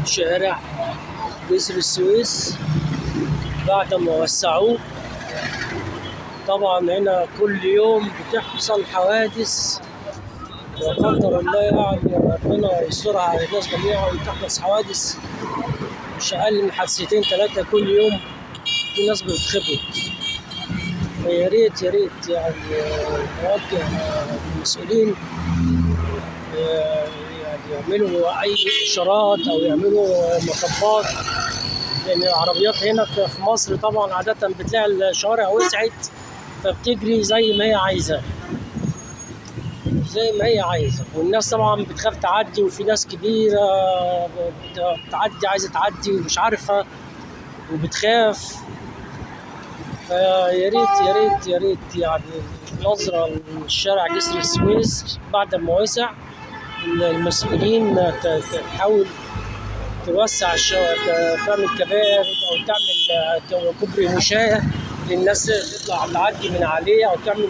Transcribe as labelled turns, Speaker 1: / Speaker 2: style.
Speaker 1: شارع جسر السويس بعد ما وسعوه. طبعا هنا كل يوم بتحصل حوادث لا قدر الله، يعني ربنا يسترها على الناس جميعا. وتحدث حوادث مش أقل من حادثتين 3 كل يوم، في ناس بتتخبط. فيا ريت يعني نوجه المسؤولين يعني يعملوا أي إشارات أو يعملوا مطبات، لأن العربيات هنا في مصر طبعا عادة بتلاقي الشوارع وسعت فبتجري زي ما هي عايزة، والناس طبعا بتخاف تعدي، وفي ناس كبيرة بتعدي عايزة تعدي ومش عارفة وبتخاف. فيا ريت يعني نظرة للشارع جسر السويس بعد ما وسع، المسؤولين تحاول توسع الشوارع، تعمل كباري أو تعمل كوبري مشاة للناس تطلع تعدي من عليه، أو تعمل